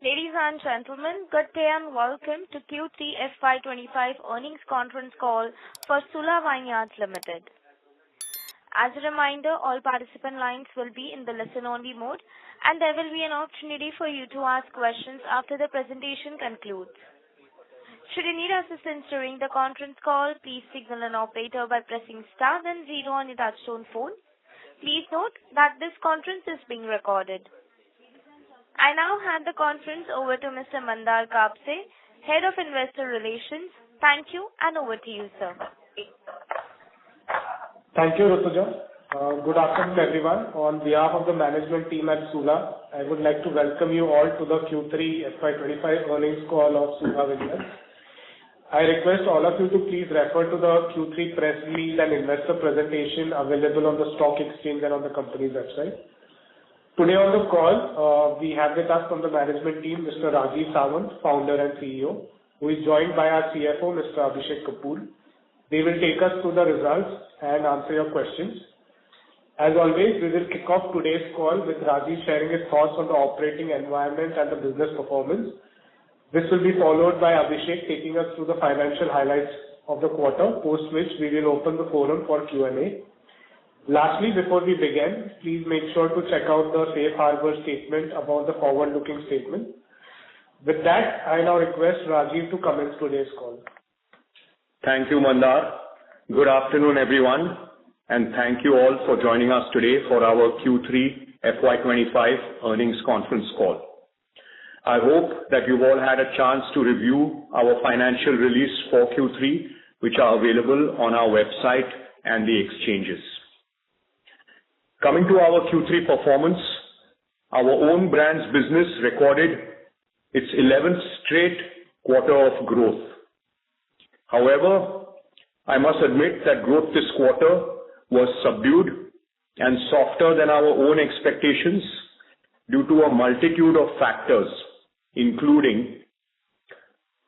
Ladies and gentlemen, good day and welcome to Q3FY25 earnings conference call for Sula Vineyards Ltd. As a reminder, all participant lines will be in the listen-only mode, and there will be an opportunity for you to ask questions after the presentation concludes. Should you need assistance during the conference call, please signal an operator by pressing star then 0 on your touchtone phone. Please note that this conference is being recorded. I now hand the conference over to Mr. Mandar Kapse, Head of Investor Relations. Thank you, and over to you, sir. Thank you, Rutuja. Good afternoon, everyone. On behalf of the management team at Sula, I would like to welcome you all to the Q3FY25 earnings call of Sula Vineyards. I request all of you to please refer to the Q3 press release and investor presentation available on the stock exchange and on the company's website. Today on the call, we have with us from the management team Mr. Rajeev Samant, founder and CEO, who is joined by our CFO, Mr. Abhishek Kapoor. They will take us through the results and answer your questions. As always, we will kick off today's call with Rajeev sharing his thoughts on the operating environment and the business performance. This will be followed by Abhishek taking us through the financial highlights of the quarter, post which we will open the forum for Q&A. Lastly, before we begin, please make sure to check out the safe harbor statement about the forward-looking statement. With that, I now request Rajeev to commence today's call. Thank you, Mandar. Good afternoon, everyone, and thank you all for joining us today for our Q3 FY25 earnings conference call. I hope that you've all had a chance to review our financial release for Q3, which are available on our website and the exchanges. Coming to our Q3 performance, our own brands business recorded its 11th straight quarter of growth. However, I must admit that growth this quarter was subdued and softer than our own expectations due to a multitude of factors, including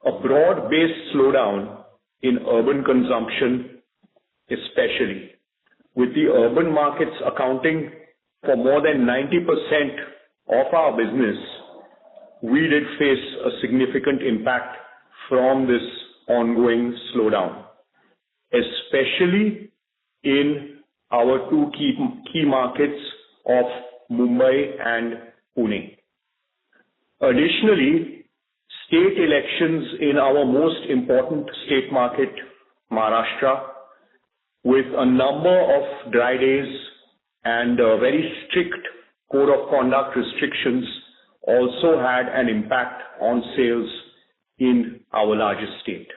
a broad-based slowdown in urban consumption, especially with the urban markets accounting for more than 90% of our business. We did face a significant impact from this ongoing slowdown, especially in our two key markets of Mumbai and Pune. Additionally, state elections in our most important state market, Maharashtra, with a number of dry days and very strict code of conduct restrictions, also had an impact on sales in our largest state.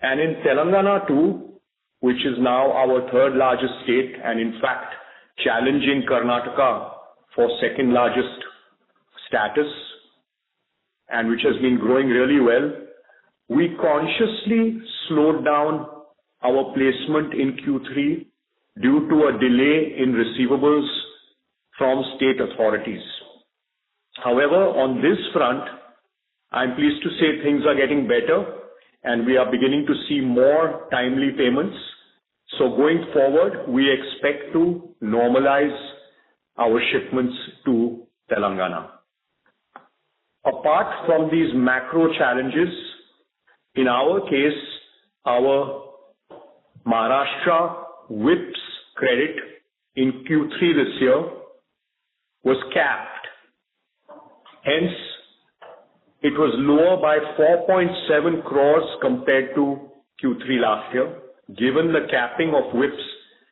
And in Telangana too, which is now our third largest state and in fact challenging Karnataka for second largest status, and which has been growing really well, we consciously slowed down our placement in Q3 due to a delay in receivables from state authorities. However, on this front, I'm pleased to say things are getting better and we are beginning to see more timely payments. So going forward, we expect to normalize our shipments to Telangana. Apart from these macro challenges, in our case, our Maharashtra WIPS credit in Q3 this year was capped. Hence, it was lower by 4.7 crores compared to Q3 last year, given the capping of WIPS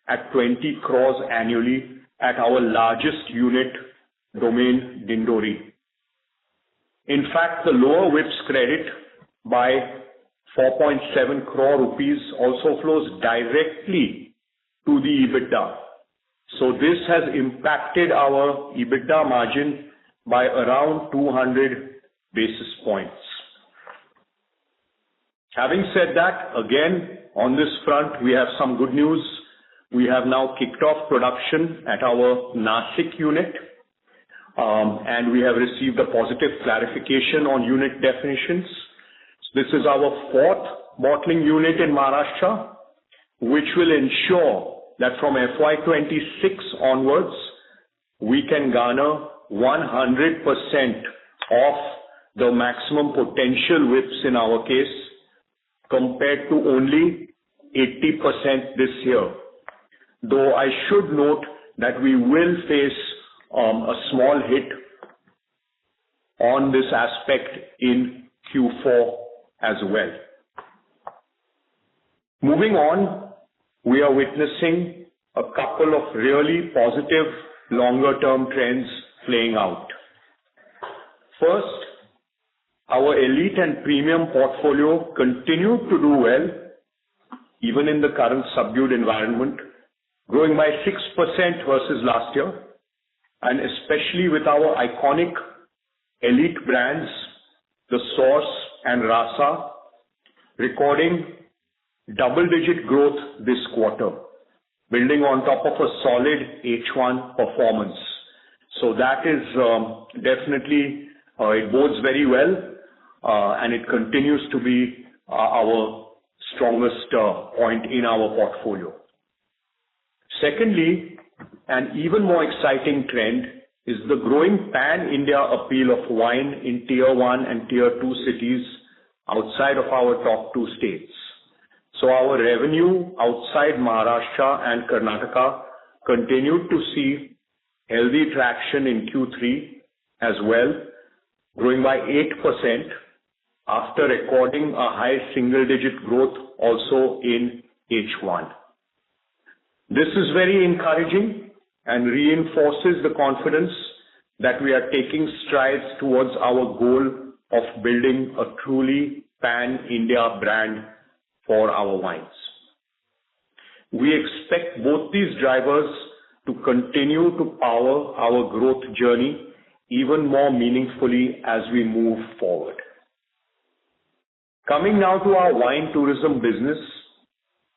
at 20 crores annually at our largest unit, Domain Dindori. In fact, the lower WIPS credit by 4.7 crore rupees also flows directly to the EBITDA. So this has impacted our EBITDA margin by around 200 basis points. Having said that, again, on this front, we have some good news. We have now kicked off production at our Nashik unit, and we have received a positive clarification on unit definitions. This is our fourth bottling unit in Maharashtra, which will ensure that from FY26 onwards, we can garner 100% of the maximum potential whips in our case, compared to only 80% this year. Though I should note that we will face a small hit on this aspect in Q4 as well. Moving on, we are witnessing a couple of really positive longer-term trends playing out. First, our elite and premium portfolio continued to do well, even in the current subdued environment, growing by 6% versus last year, and especially with our iconic elite brands, The Source and Rasa, recording double-digit growth this quarter, building on top of a solid H1 performance. So that is definitely, it bodes very well, and it continues to be our strongest point in our portfolio. Secondly, an even more exciting trend is the growing pan-India appeal of wine in Tier 1 and Tier 2 cities outside of our top 2 states. So our revenue outside Maharashtra and Karnataka continued to see healthy traction in Q3 as well, growing by 8% after recording a high single-digit growth also in H1. This is very encouraging and reinforces the confidence that we are taking strides towards our goal of building a truly pan-India brand for our wines. We expect both these drivers to continue to power our growth journey even more meaningfully as we move forward. Coming now to our wine tourism business,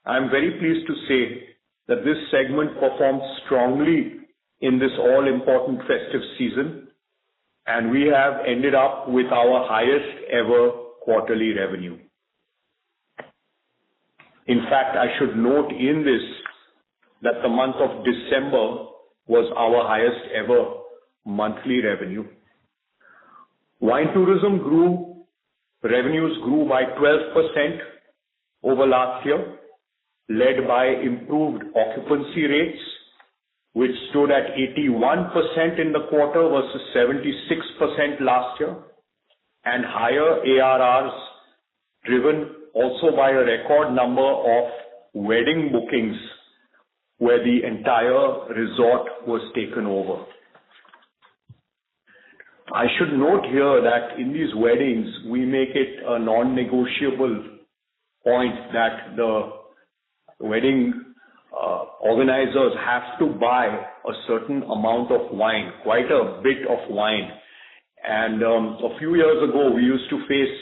I'm very pleased to say that this segment performed strongly in this all-important festive season, and we have ended up with our highest ever quarterly revenue. In fact, I should note in this that the month of December was our highest ever monthly revenue. Wine tourism revenues grew by 12% over last year, led by improved occupancy rates, which stood at 81% in the quarter versus 76% last year, and higher ARRs, driven also by a record number of wedding bookings where the entire resort was taken over. I should note here that in these weddings, we make it a non-negotiable point that the wedding organizers have to buy a certain amount of wine, quite a bit of wine. And a few years ago, we used to face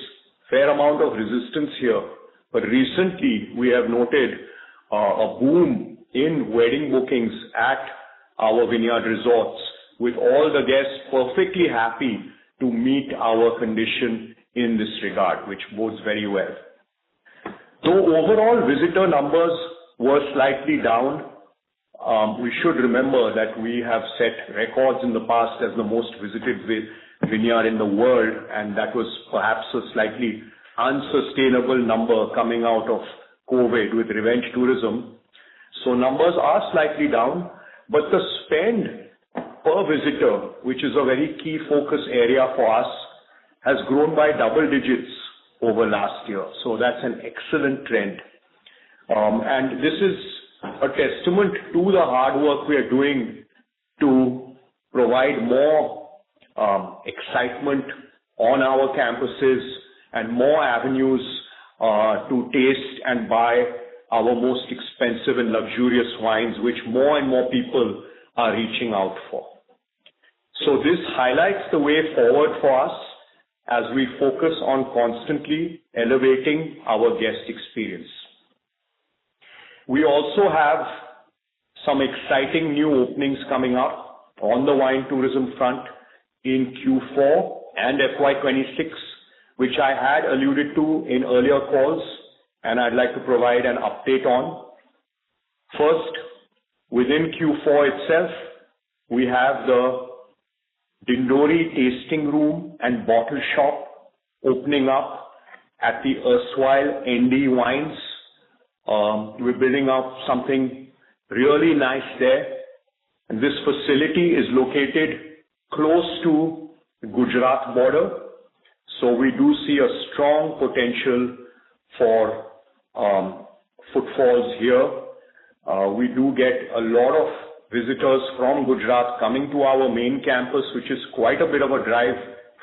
fair amount of resistance here. But recently, we have noted a boom in wedding bookings at our vineyard resorts, with all the guests perfectly happy to meet our condition in this regard, which bodes very well. Though overall visitor numbers were slightly down, we should remember that we have set records in the past as the most visited vineyard in the world, and that was perhaps a slightly unsustainable number coming out of COVID with revenge tourism. So numbers are slightly down, but the spend per visitor, which is a very key focus area for us, has grown by double digits over last year. So that's an excellent trend. And this is a testament to the hard work we are doing to provide more excitement on our campuses and more avenues to taste and buy our most expensive and luxurious wines, which more and more people are reaching out for. So this highlights the way forward for us as we focus on constantly elevating our guest experience. We also have some exciting new openings coming up on the wine tourism front in Q4 and FY26, which I had alluded to in earlier calls, and I'd like to provide an update on. First, within Q4 itself, we have the Dindori tasting room and bottle shop opening up at the erstwhile ND Wines. We're building up something really nice there. And this facility is located close to the Gujarat border. So we do see a strong potential for footfalls here. We do get a lot of visitors from Gujarat coming to our main campus, which is quite a bit of a drive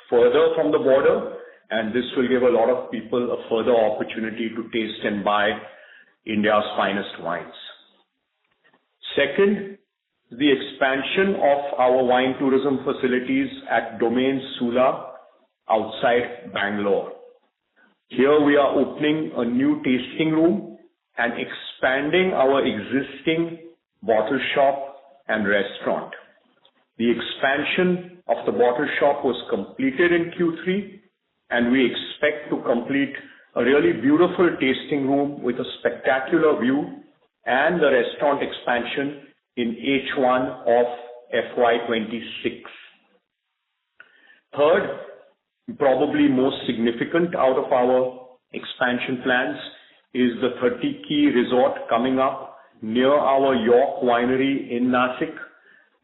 further from the border, and this will give a lot of people a further opportunity to taste and buy India's finest wines. Second, the expansion of our wine tourism facilities at Domain Sula outside Bangalore. Here we are opening a new tasting room and expanding our existing bottle shop and restaurant. The expansion of the bottle shop was completed in Q3, and we expect to complete a really beautiful tasting room with a spectacular view and the restaurant expansion in H1 of FY26. Third, probably most significant out of our expansion plans, is the 30-key resort coming up near our York winery in Nashik.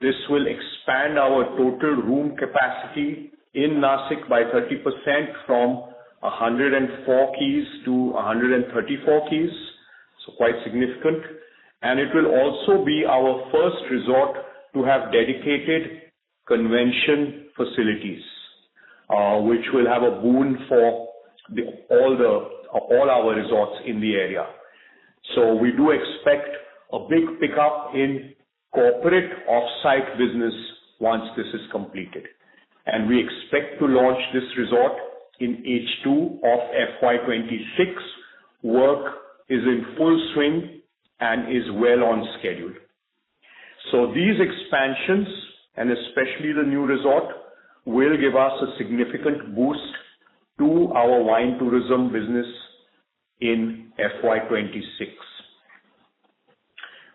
This will expand our total room capacity in Nashik by 30% from 104 keys to 134 keys, so quite significant. And it will also be our first resort to have dedicated convention facilities, which will have a boon for all our resorts in the area. So we do expect a big pickup in corporate off-site business once this is completed. And we expect to launch this resort in H2 of FY26. Work is in full swing and is well on schedule. So these expansions, and especially the new resort, will give us a significant boost to our wine tourism business in FY26.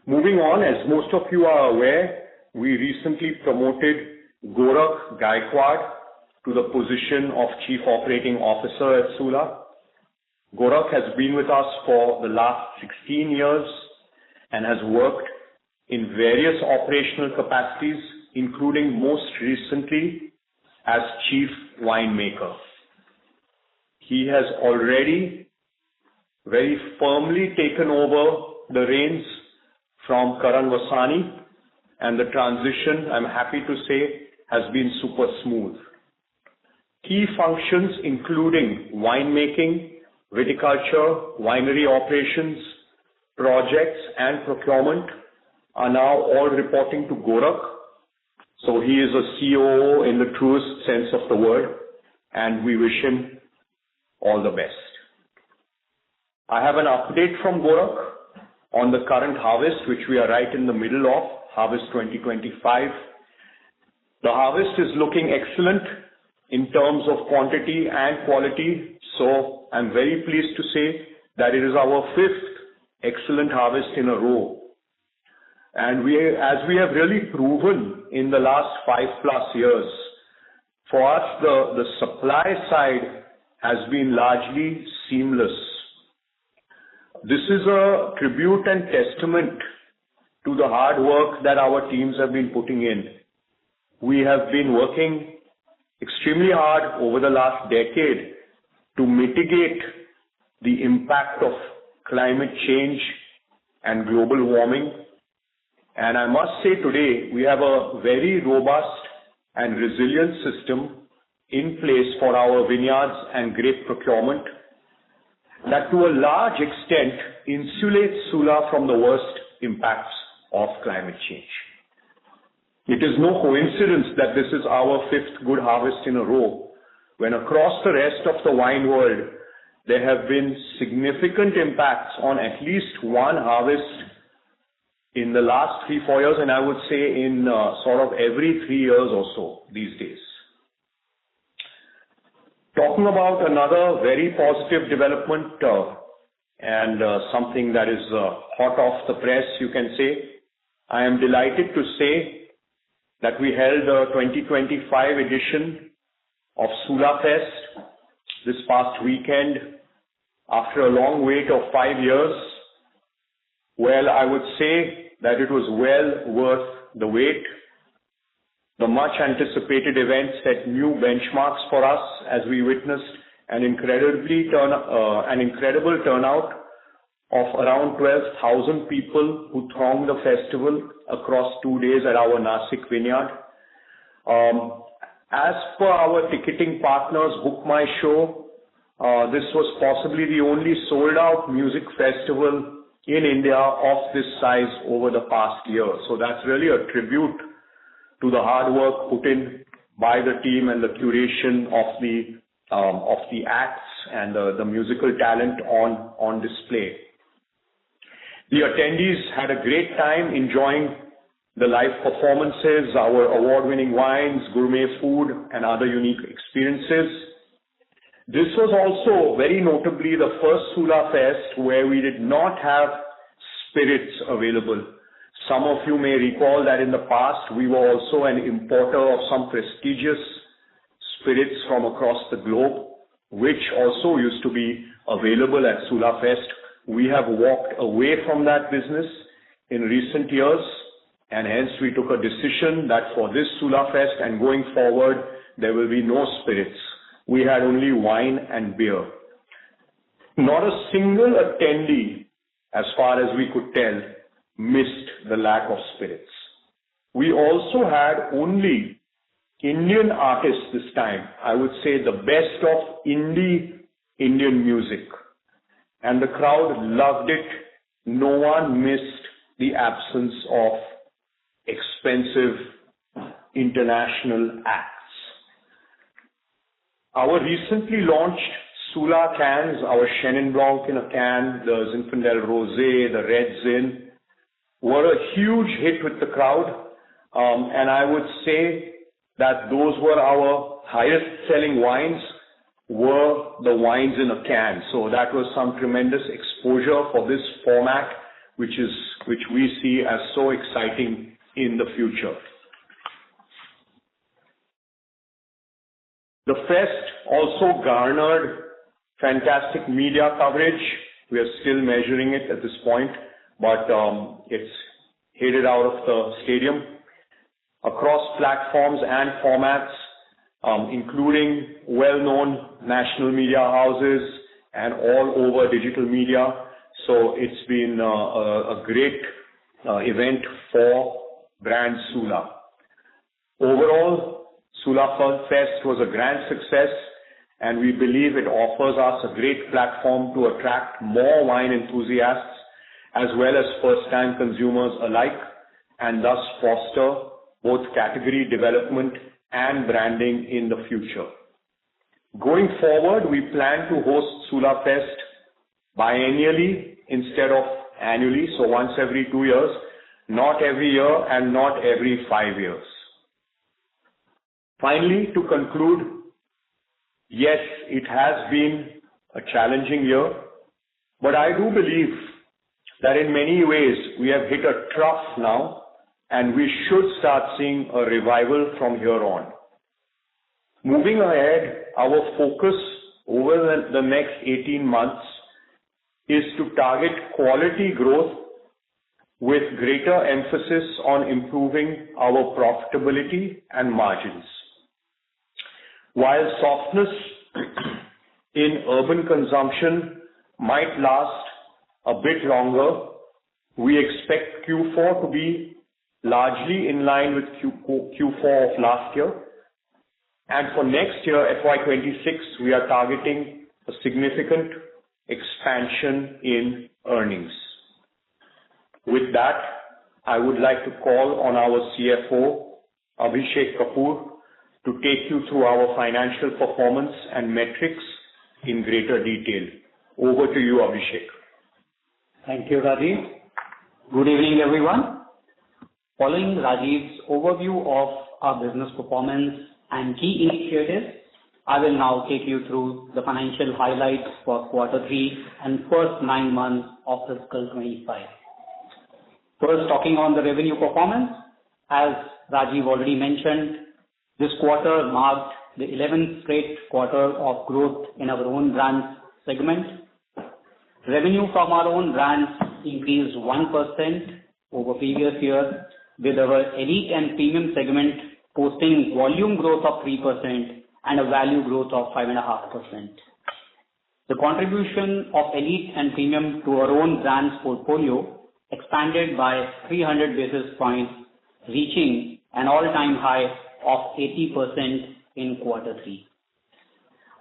Moving on, as most of you are aware, we recently promoted Gorakh Gaikwad to the position of Chief Operating Officer at Sula. Gorakh has been with us for the last 16 years and has worked in various operational capacities, including most recently as Chief Winemaker. He has already very firmly taken over the reins from Karan Vasani, and the transition, I'm happy to say, has been super smooth. Key functions including winemaking, viticulture, winery operations, projects and procurement are now all reporting to Gorakh. So he is a COO in the truest sense of the word, and we wish him all the best. I have an update from Gorakh on the current harvest, which we are right in the middle of, harvest 2025. The harvest is looking excellent in terms of quantity and quality. So I'm very pleased to say that it is our 5th excellent harvest in a row. And as we have really proven in the last 5+ years, for us, the supply side has been largely seamless. This is a tribute and testament to the hard work that our teams have been putting in. We have been working extremely hard over the last decade to mitigate the impact of climate change and global warming. And I must say today, we have a very robust and resilient system in place for our vineyards and grape procurement that to a large extent insulates Sula from the worst impacts of climate change. It is no coincidence that this is our 5th good harvest in a row, when across the rest of the wine world, there have been significant impacts on at least one harvest in the last 3-4 years, and I would say in sort of every 3 years or so these days. Talking about another very positive development and something that is hot off the press, you can say, I am delighted to say that we held the 2025 edition of Sula Fest this past weekend after a long wait of 5 years. Well, I would say that it was well worth the wait. The much anticipated event set new benchmarks for us as we witnessed an incredible turnout of around 12,000 people who thronged the festival across 2 days at our Nashik vineyard. As per our ticketing partners, Book My Show, this was possibly the only sold-out music festival in India of this size over the past year. So that's really a tribute to the hard work put in by the team and the curation of the acts and the musical talent on display. The attendees had a great time enjoying the live performances, our award-winning wines, gourmet food, and other unique experiences. This was also very notably the first Sula Fest where we did not have spirits available. Some of you may recall that in the past we were also an importer of some prestigious spirits from across the globe, which also used to be available at Sula Fest. We have walked away from that business in recent years, and hence we took a decision that for this Sula Fest and going forward, there will be no spirits. We had only wine and beer. Not a single attendee, as far as we could tell, missed the lack of spirits. We also had only Indian artists this time, I would say the best of indie Indian music. And the crowd loved it. No one missed the absence of expensive international acts. Our recently launched Sula cans, our Chenin Blanc in a can, the Zinfandel Rosé, the Red Zin, were a huge hit with the crowd. And I would say that those were our highest selling wines, were the wines in a can. So that was some tremendous exposure for this format, which we see as so exciting in the future. The fest also garnered fantastic media coverage. We are still measuring it at this point, but it's headed out of the stadium across platforms and formats, including well-known national media houses and all over digital media. So it's been a great event for brand Sula. Overall, Sula Fest was a grand success, and we believe it offers us a great platform to attract more wine enthusiasts as well as first-time consumers alike, and thus foster both category development and branding in the future. Going forward, we plan to host Sula Fest biennially instead of annually, so once every 2 years, not every year and not every 5 years. Finally, to conclude, yes, it has been a challenging year, but I do believe that in many ways we have hit a trough now, and we should start seeing a revival from here on. Moving ahead, our focus over the next 18 months is to target quality growth with greater emphasis on improving our profitability and margins. While softness in urban consumption might last a bit longer, we expect Q4 to be largely in line with Q4 of last year. And for next year, FY26, we are targeting a significant expansion in earnings. With that, I would like to call on our CFO, Abhishek Kapoor, to take you through our financial performance and metrics in greater detail. Over to you, Abhishek. Thank you, Rajiv. Good evening, everyone. Following Rajiv's overview of our business performance and key initiatives, I will now take you through the financial highlights for Q3 and first 9 months of fiscal 25. First, talking on the revenue performance, as Rajiv already mentioned, this quarter marked the 11th straight quarter of growth in our own brands segment. Revenue from our own brands increased 1% over previous year, with our elite and premium segment posting volume growth of 3% and a value growth of 5.5%. The contribution of elite and premium to our own brands portfolio expanded by 300 basis points, reaching an all-time high of 80% in quarter 3.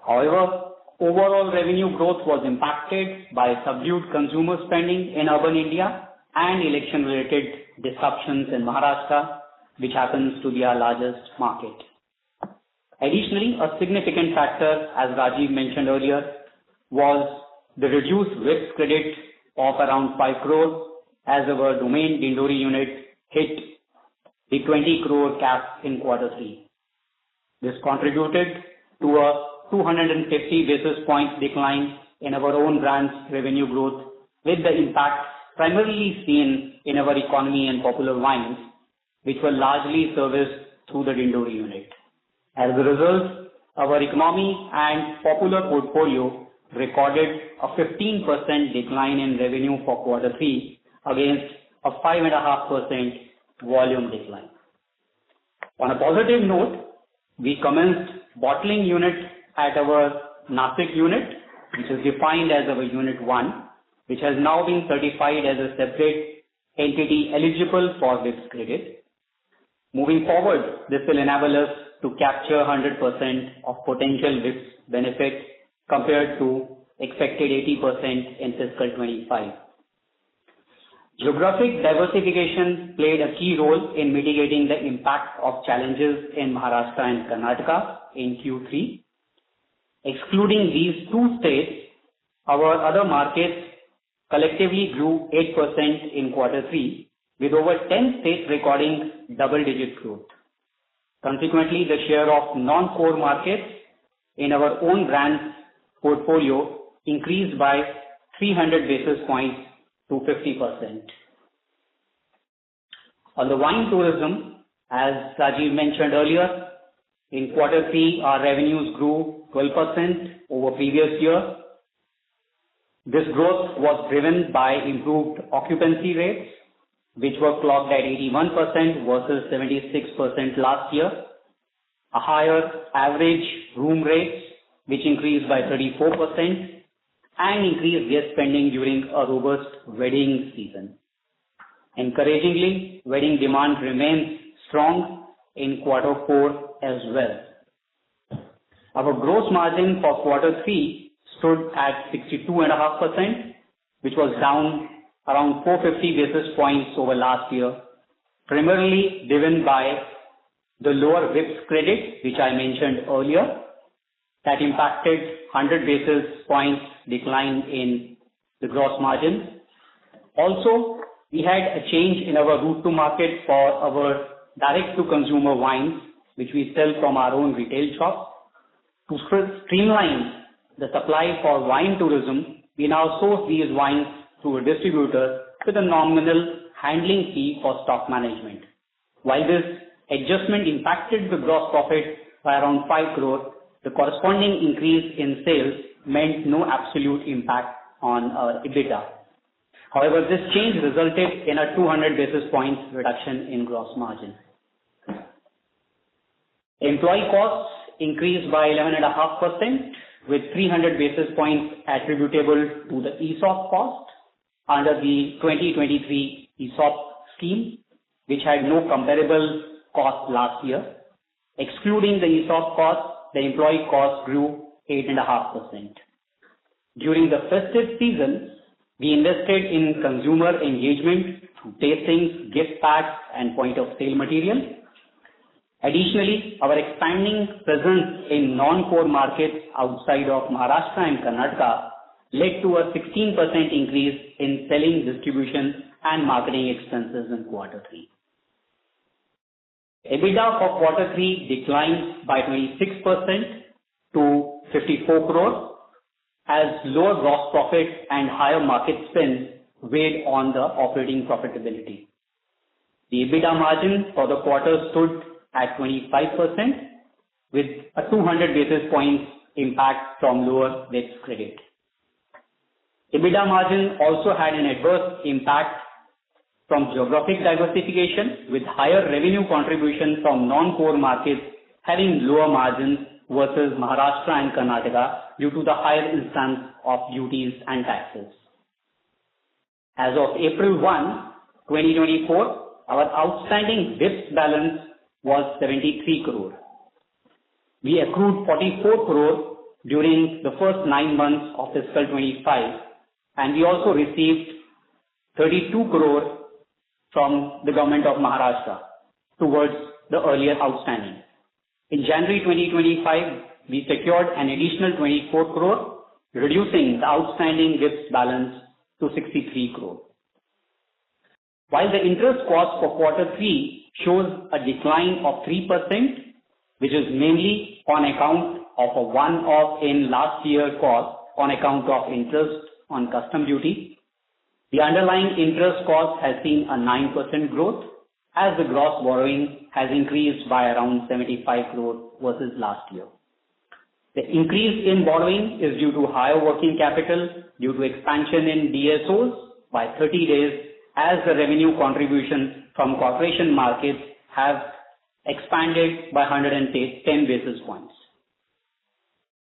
However, overall revenue growth was impacted by subdued consumer spending in urban India and election-related disruptions in Maharashtra, which happens to be our largest market. Additionally, a significant factor, as Rajiv mentioned earlier, was the reduced WIPS credit of around 5 crores as our domain Dindori unit hit the 20 crore cap in quarter 3. This contributed to a 250 basis points decline in our own brands revenue growth, with the impact primarily seen in our economy and popular wines, which were largely serviced through the Dindori unit. As a result, our economy and popular portfolio recorded a 15% decline in revenue for quarter 3 against a 5.5% volume decline. On a positive note, we commenced bottling unit at our Nashik unit, which is defined as our Unit 1, which has now been certified as a separate entity eligible for WIPS credit. Moving forward, this will enable us to capture 100% of potential WIPS benefit compared to expected 80% in fiscal 25. Geographic diversification played a key role in mitigating the impact of challenges in Maharashtra and Karnataka in Q3. Excluding these two states, our other markets collectively grew 8% in quarter 3, with over 10 states recording double-digit growth. Consequently, the share of non-core markets in our own brands portfolio increased by 300 basis points to 50%. On the wine tourism, as Rajiv mentioned earlier, in quarter 3, our revenues grew 12% over previous year. This growth was driven by improved occupancy rates, which were clocked at 81% versus 76% last year, a higher average room rates, which increased by 34%, and increased guest spending during a robust wedding season. Encouragingly, wedding demand remains strong in quarter 4 as well. Our gross margin for quarter 3 stood at 62.5%, which was down around 450 basis points over last year, primarily driven by the lower WIPS credit, which I mentioned earlier, that impacted 100 basis points decline in the gross margin. Also, we had a change in our route to market for our direct-to-consumer wines, which we sell from our own retail shops. To streamline the supply for wine tourism, we now source these wines through a distributor with a nominal handling fee for stock management. While this adjustment impacted the gross profit by around 5 crore, the corresponding increase in sales meant no absolute impact on our EBITDA. However, this change resulted in a 200 basis points reduction in gross margin. Employee costs increased by 11.5%, with 300 basis points attributable to the ESOP cost under the 2023 ESOP scheme, which had no comparable cost last year. Excluding the ESOP cost, the employee cost grew 8.5%. During the festive season, we invested in consumer engagement through tastings, gift packs, and point-of-sale material. Additionally, our expanding presence in non-core markets outside of Maharashtra and Karnataka led to a 16% increase in selling, distribution, and marketing expenses in quarter 3. EBITDA for quarter 3 declined by 26% to 54 crores, as lower gross profit and higher market spend weighed on the operating profitability. The EBITDA margin for the quarter stood at 25% with a 200 basis points impact from lower net credit. EBITDA margin also had an adverse impact from geographic diversification, with higher revenue contribution from non-core markets having lower margins versus Maharashtra and Karnataka due to the higher instance of duties and taxes. As of April 1, 2024, our outstanding WIPS balance was 73 crore. We accrued 44 crore during the first 9 months of fiscal 25, and we also received 32 crore from the government of Maharashtra towards the earlier outstanding. In January 2025, we secured an additional 24 crore, reducing the outstanding WIPS balance to 63 crore. While the interest cost for quarter 3 shows a decline of 3%, which is mainly on account of a one-off in last year cost on account of interest on custom duty, the underlying interest cost has seen a 9% growth as the gross borrowing has increased by around 75 crore versus last year. The increase in borrowing is due to higher working capital due to expansion in DSOs by 30 days as the revenue contribution from corporation markets have expanded by 110 basis points.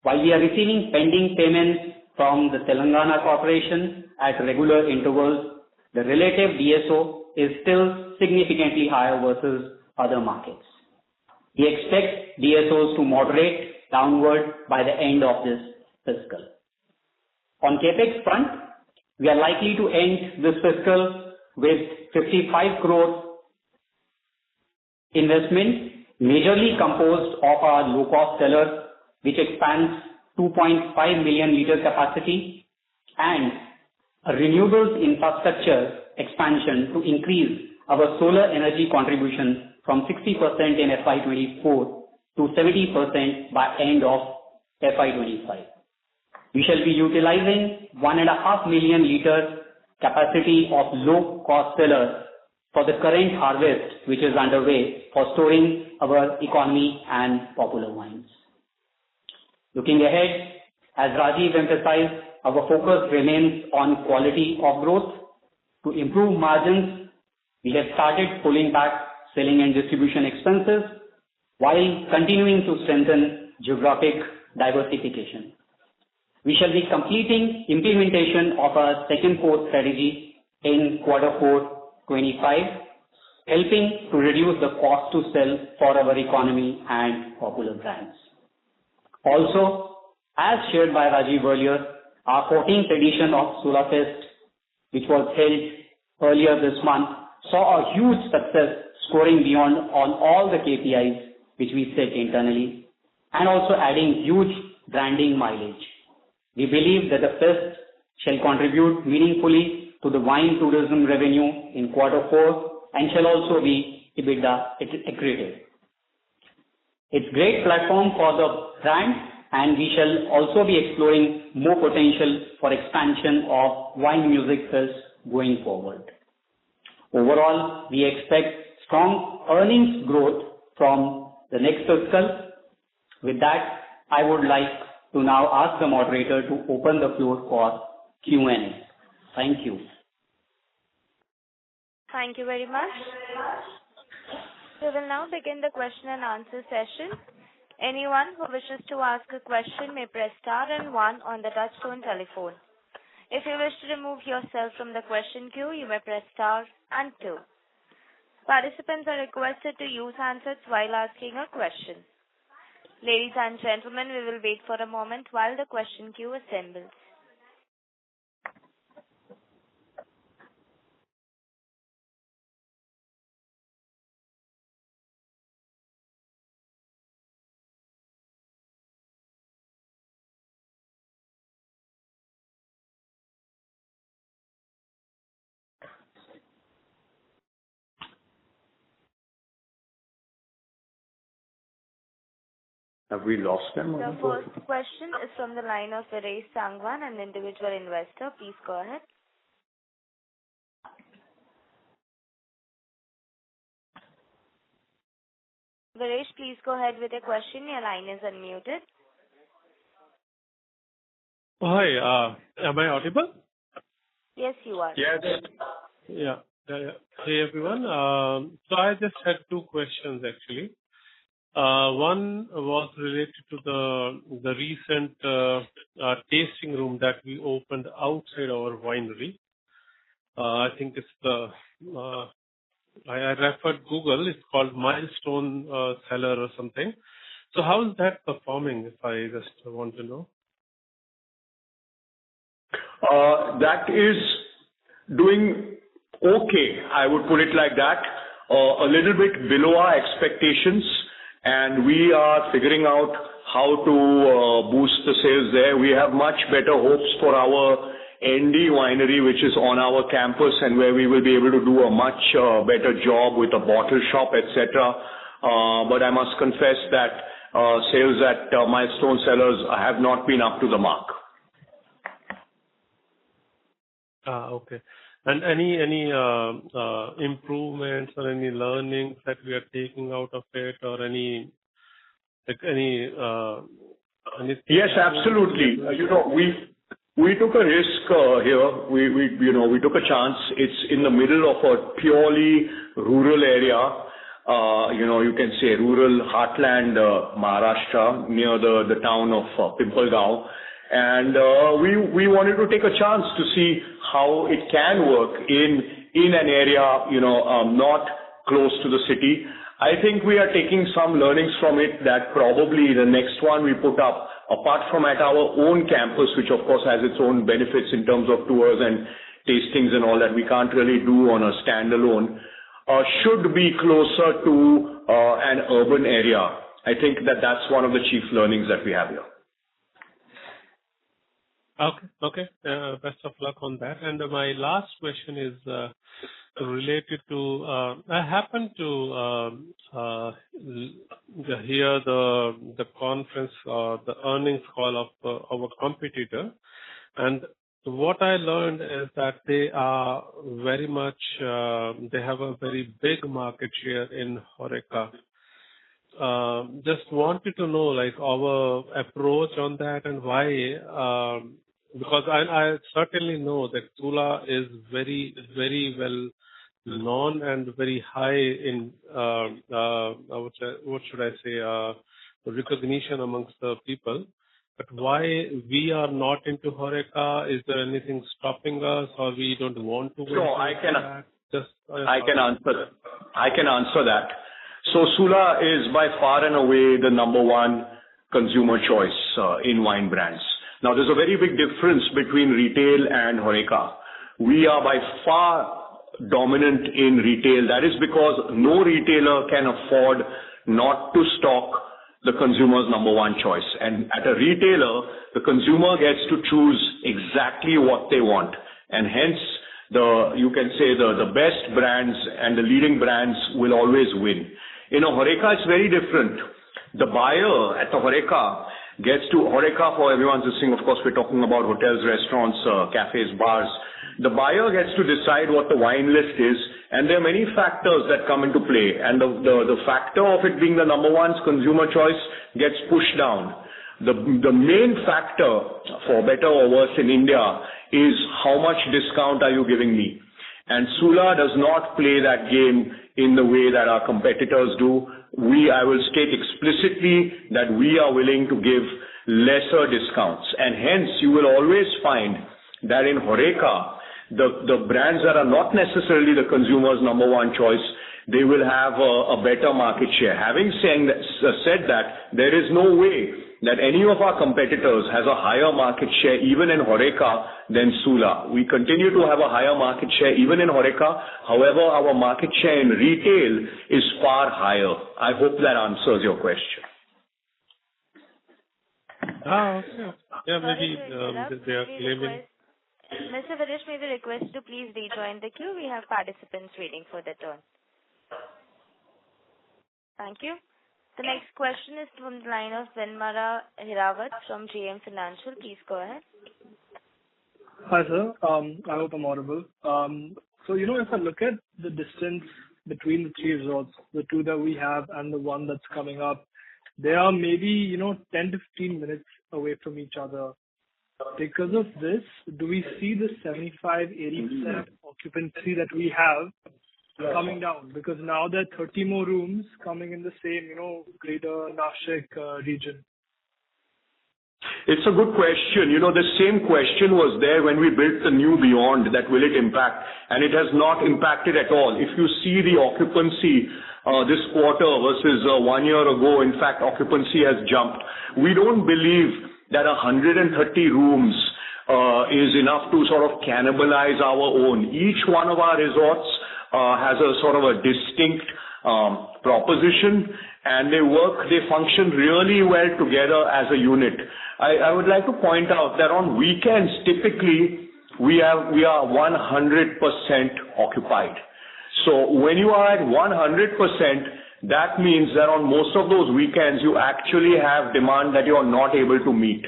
While we are receiving pending payments from the Telangana Corporation at regular intervals, the relative DSO is still significantly higher versus other markets. We expect DSOs to moderate downward by the end of this fiscal. On CapEx front, we are likely to end this fiscal with 55 crore investment, majorly composed of our low-cost cellar, which expands 2.5 million liter capacity, and a renewables infrastructure expansion to increase our solar energy contribution from 60% in FY24 to 70% by end of FY25. We shall be utilizing 1.5 million liter capacity of low-cost cellar for the current harvest, which is underway for storing our economy and popular wines. Looking ahead, as Rajiv emphasized, our focus remains on quality of growth. To improve margins, we have started pulling back selling and distribution expenses while continuing to strengthen geographic diversification. We shall be completing implementation of our second core strategy in Q4 25, helping to reduce the cost to sell for our economy and popular brands. Also, as shared by Rajiv earlier, our 14th edition of Sula Fest, which was held earlier this month, saw a huge success, scoring beyond on all the KPIs which we set internally, and also adding huge branding mileage. We believe that the fest shall contribute meaningfully to the wine tourism revenue in Q4 and shall also be EBITDA accretive. It's a great platform for the brand, and we shall also be exploring more potential for expansion of wine music fest going forward. Overall, we expect strong earnings growth from the next fiscal. With that, I would like to now ask the moderator to open the floor for Q&A. Thank you. Thank you very much. We will now begin the question and answer session. Anyone who wishes to ask a question may press star and 1 on the touchtone telephone. If you wish to remove yourself from the question queue, you may press star and 2. Participants are requested to use handsets while asking a question. Ladies and gentlemen, we will wait for a moment while the question queue assembles. Have we lost them? The first question is from the line of Viresh Sangwan, an individual investor. Please go ahead. Viresh, please go ahead with your question. Your line is unmuted. Hi, am I audible? Yes, you are. Yes. Yeah. Hey, everyone. So I just had two questions, actually. One was related to the recent tasting room that we opened outside our winery. I think it's I referred Google. It's called Milestone Cellar or something. So how is that performing, if I just want to know? That is doing okay, I would put it like that. A little bit below our expectations, and we are figuring out how to boost the sales there. We have much better hopes for our ND winery, which is on our campus, and where we will be able to do a much better job with a bottle shop, etc. But I must confess that sales at Milestone Cellars have not been up to the mark. Okay. And any improvements or any learnings that we are taking out of it, or any Yes, absolutely. We took a risk here. We took a chance. It's in the middle of a purely rural area. You can say rural heartland, Maharashtra, near the town of Pimpalgaon. And we wanted to take a chance to see how it can work in an area, not close to the city. I think we are taking some learnings from it that probably the next one we put up, apart from at our own campus, which of course has its own benefits in terms of tours and tastings and all that we can't really do on a standalone, should be closer to an urban area. I think that's one of the chief learnings that we have here. Okay. Best of luck on that. And my last question is related to, I happened to hear the conference, the earnings call of our competitor, and what I learned is that they are very much, they have a very big market share in HoReCa. Just wanted to know, like, our approach on that and why, because I certainly know that Sula is very, very well known and very high in, what should I say, recognition amongst the people. But why we are not into HoReCa? Is there anything stopping us, or we don't want to? So I can answer that. So Sula is by far and away the number one consumer choice in wine brands. Now, there's a very big difference between retail and HoReCa. We are by far dominant in retail. That is because no retailer can afford not to stock the consumer's number one choice. And at a retailer, the consumer gets to choose exactly what they want. And hence, you can say the best brands and the leading brands will always win. In a HoReCa, it's very different. The buyer at the HoReCa gets to, HoReCa, for everyone's listening, of course, we're talking about hotels, restaurants, cafes, bars. The buyer gets to decide what the wine list is, and there are many factors that come into play. And the factor of it being the number one consumer choice gets pushed down. The main factor, for better or worse in India, is how much discount are you giving me? And Sula does not play that game in the way that our competitors do. I will state explicitly that we are willing to give lesser discounts. And hence, you will always find that in HoReCa, the brands that are not necessarily the consumer's number one choice, they will have a better market share. Having said that, there is no way that any of our competitors has a higher market share even in HoReCa than Sula. We continue to have a higher market share even in HoReCa. However, our market share in retail is far higher. I hope that answers your question. Okay. Yeah, maybe they are claiming. Mr. Viresh, may we request to please rejoin the queue? We have participants waiting for their turn. Thank you. The next question is from the line of Vinmara Hirawat from JM Financial. Please go ahead. Hi, sir. I hope I'm audible. So, if I look at the distance between the three resorts, the two that we have and the one that's coming up, they are maybe, 10 to 15 minutes away from each other. Because of this, do we see the 75-80% occupancy that we have coming down? Because now there are 30 more rooms coming in the same, greater Nashik region. It's a good question. The same question was there when we built the new Beyond, that will it impact? And it has not impacted at all. If you see the occupancy this quarter versus 1 year ago, in fact, occupancy has jumped. We don't believe that 130 rooms is enough to sort of cannibalize our own. Each one of our resorts has a sort of a distinct proposition, and they function really well together as a unit. I would like to point out that on weekends, typically, we are 100% occupied. So when you are at 100%, that means that on most of those weekends, you actually have demand that you are not able to meet.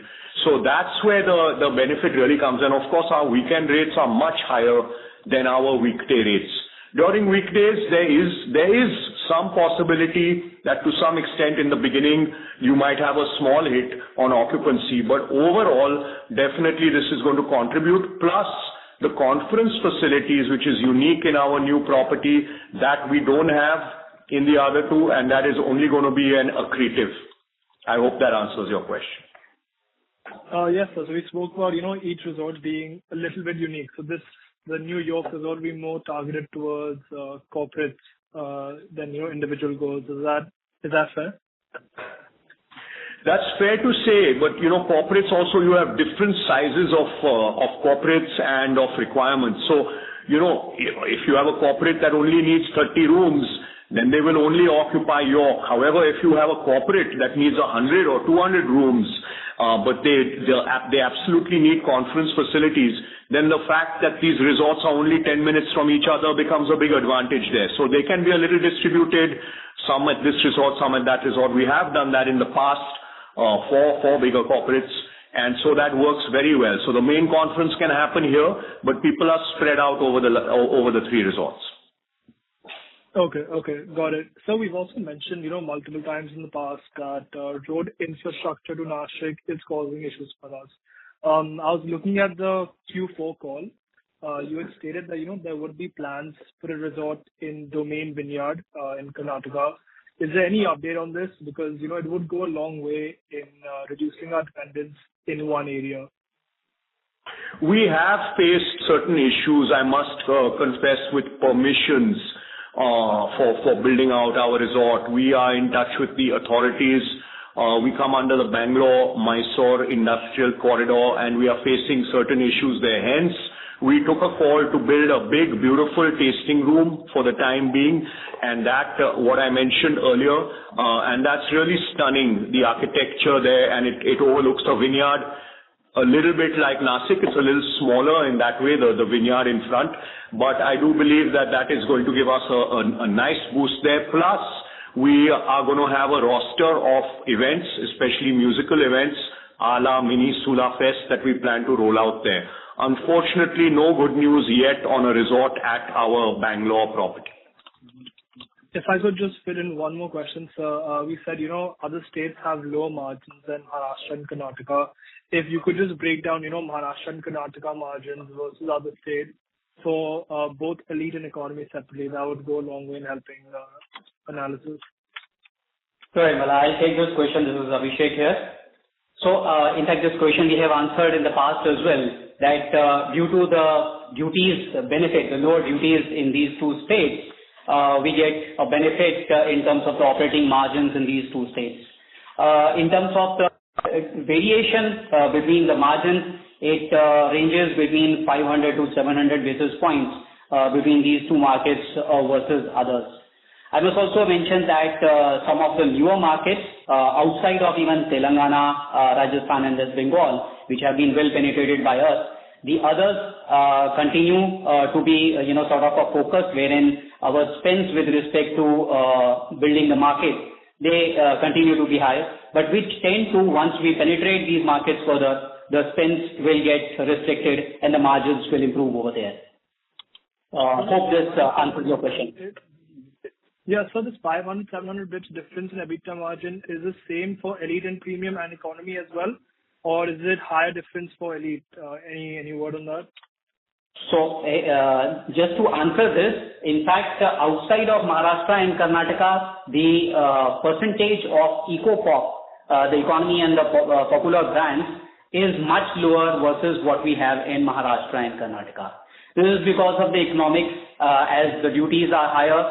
So that's where the benefit really comes. And of course, our weekend rates are much higher than our weekday rates. During weekdays, there is some possibility that to some extent in the beginning, you might have a small hit on occupancy, but overall, definitely this is going to contribute. Plus, the conference facilities, which is unique in our new property, that we don't have in the other two, and that is only going to be an accretive. I hope that answers your question. Yes, sir. So we spoke about, each resort being a little bit unique. So the New York resort will be more targeted towards corporates than individual goals. Is that fair? That's fair to say, but corporates also, you have different sizes of corporates and of requirements. So, if you have a corporate that only needs 30 rooms, then they will only occupy York. However, if you have a corporate that needs 100 or 200 rooms, but they absolutely need conference facilities, then the fact that these resorts are only 10 minutes from each other becomes a big advantage there. So they can be a little distributed, some at this resort, some at that resort. We have done that in the past for bigger corporates, and so that works very well. So the main conference can happen here, but people are spread out over the three resorts. Okay, got it. So we've also mentioned, multiple times in the past that road infrastructure to Nashik is causing issues for us. I was looking at the Q4 call. You had stated that, there would be plans for a resort in Domain Vineyard in Karnataka. Is there any update on this? Because, it would go a long way in reducing our dependence in one area. We have faced certain issues, I must confess, with permissions for building out our resort. We are in touch with the authorities. We come under the Bangalore-Mysore Industrial Corridor, and we are facing certain issues there. Hence, we took a call to build a big, beautiful tasting room for the time being, and that, what I mentioned earlier, and that's really stunning, the architecture there, and it overlooks the vineyard. A little bit like Nashik, it's a little smaller in that way, the vineyard in front, but I do believe that is going to give us a nice boost there. Plus, we are going to have a roster of events, especially musical events, a la mini Sula Fest that we plan to roll out there. Unfortunately, no good news yet on a resort at our Bangalore property. If I could just fit in one more question, sir. We said, other states have lower margins than Maharashtra and Karnataka. If you could just break down, Maharashtra and Karnataka margins versus other states for both elite and economy separately, that would go a long way in helping analysis. Sorry, I'll take this question. This is Abhishek here. So, in fact, this question we have answered in the past as well, that due to the duties benefit, the lower duties in these two states, we get a benefit in terms of the operating margins in these two states. In terms of the variation between the margins, it ranges between 500 to 700 basis points between these two markets versus others. I must also mention that some of the newer markets outside of even Telangana, Rajasthan and West Bengal, which have been well penetrated by us, the others continue to be, sort of a focus wherein our spends with respect to building the market, they continue to be high, but which tend to, once we penetrate these markets further, the spends will get restricted and the margins will improve over there. Hope this answers your question. Yeah, so this 500, 700 bits difference in EBITDA margin is the same for elite and premium and economy as well, or is it higher difference for elite? Any word on that? So, just to answer this, in fact, outside of Maharashtra and Karnataka, the percentage of eco-pop, the economy and the popular brands is much lower versus what we have in Maharashtra and Karnataka. This is because of the economics, as the duties are higher.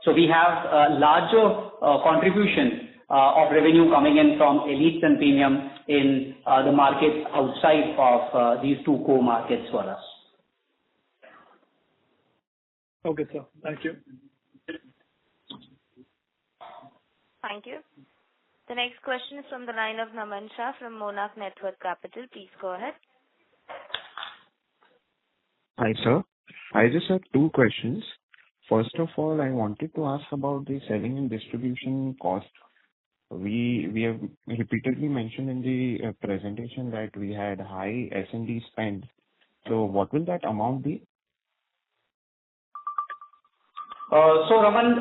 So we have a larger contribution of revenue coming in from elites and premium in the markets outside of these two core markets for us. Okay, sir. Thank you. Thank you. The next question is from the line of Naman Shah from Monarch Networth Capital. Please go ahead. Hi, sir. I just have two questions. First of all, I wanted to ask about the selling and distribution cost. We have repeatedly mentioned in the presentation that we had high S&D spend. So what will that amount be? So Raman,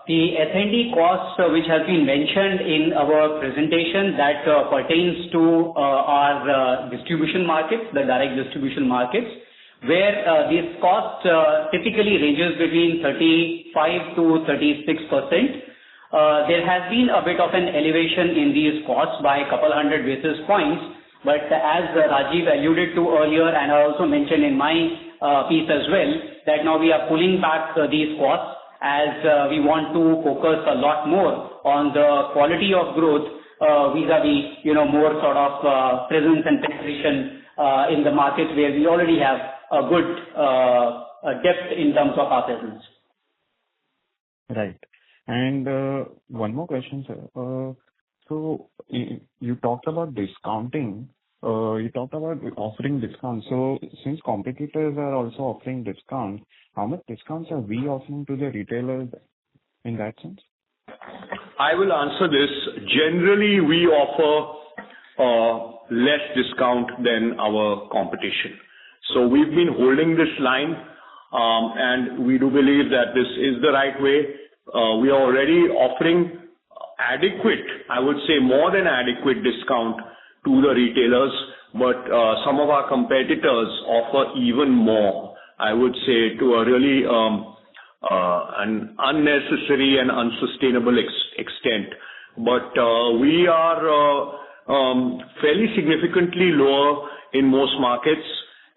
the S&D cost which has been mentioned in our presentation that pertains to our distribution markets, the direct distribution markets, where this cost typically ranges between 35 to 36%. There has been a bit of an elevation in these costs by a couple hundred basis points, but as Rajiv alluded to earlier, and I also mentioned in my piece as well, that now we are pulling back these costs as we want to focus a lot more on the quality of growth vis-a-vis, more sort of presence and penetration in the markets where we already have a good depth in terms of our presence. Right. And one more question, sir. So you talked about discounting. You talked about offering discounts. So since competitors are also offering discounts, how much discounts are we offering to the retailers in that sense? I will answer this. Generally, we offer less discount than our competition. So we've been holding this line, and we do believe that this is the right way. We are already offering adequate, I would say more than adequate discount to the retailers, but some of our competitors offer even more, I would say, to a really an unnecessary and unsustainable extent. But we are fairly significantly lower in most markets,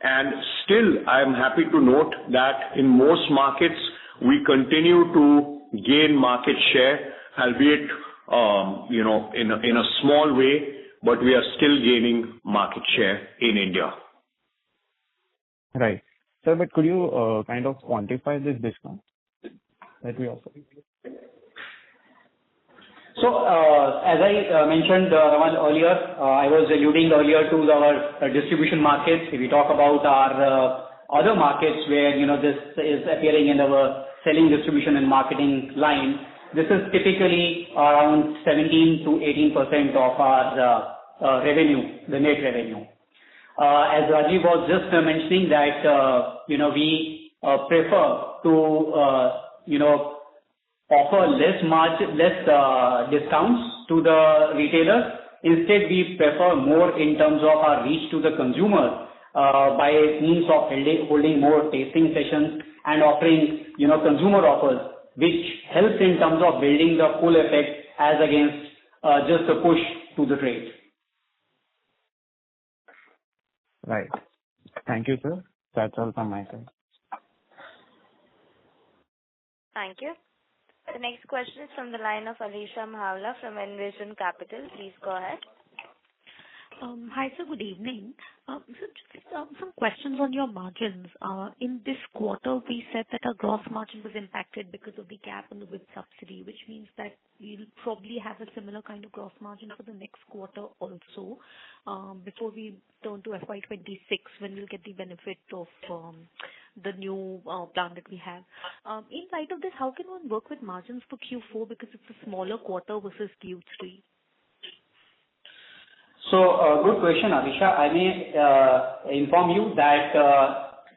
and still I am happy to note that in most markets we continue to gain market share, albeit in a small way, but we are still gaining market share in India. Right. Sir, but could you kind of quantify this discount that we offer? So, as I mentioned, Raman, earlier, I was alluding earlier to our distribution markets. If we talk about our other markets where, this is appearing in our selling, distribution and marketing line, this is typically around 17 to 18% of our revenue, the net revenue. As Rajiv was just mentioning that, we prefer to, offer less discounts to the retailers. Instead, we prefer more in terms of our reach to the consumer by means of holding more tasting sessions and offering, consumer offers, which helps in terms of building the full effect as against just a push to the trade. Right. Thank you, sir. That's all from my side. Thank you. The next question is from the line of Alisha Mahawla from Envision Capital. Please go ahead. Hi, sir. Good evening. So just some questions on your margins. In this quarter, we said that our gross margin was impacted because of the cap on the WIP subsidy, which means that we'll probably have a similar kind of gross margin for the next quarter also, before we turn to FY26, when we'll get the benefit of the new plan that we have. In light of this, how can one work with margins for Q4, because it's a smaller quarter versus Q3? So, good question, Alisha. I may inform you that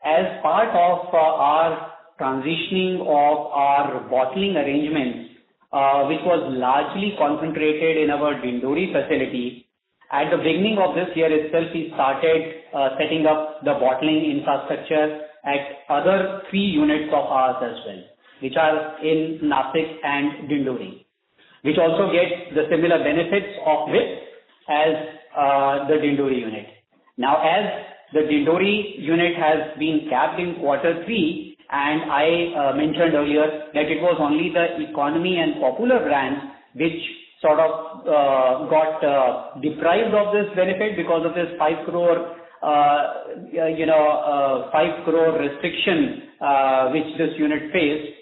as part of our transitioning of our bottling arrangements, which was largely concentrated in our Dindori facility. At the beginning of this year itself, we started setting up the bottling infrastructure at other 3 units of ours as well, which are in Nashik and Dindori, which also get the similar benefits of WIP as the Dindori unit. Now, as the Dindori unit has been capped in quarter 3, and I mentioned earlier that it was only the economy and popular brands which sort of got deprived of this benefit because of this 5 crore 5 crore restriction which this unit faced.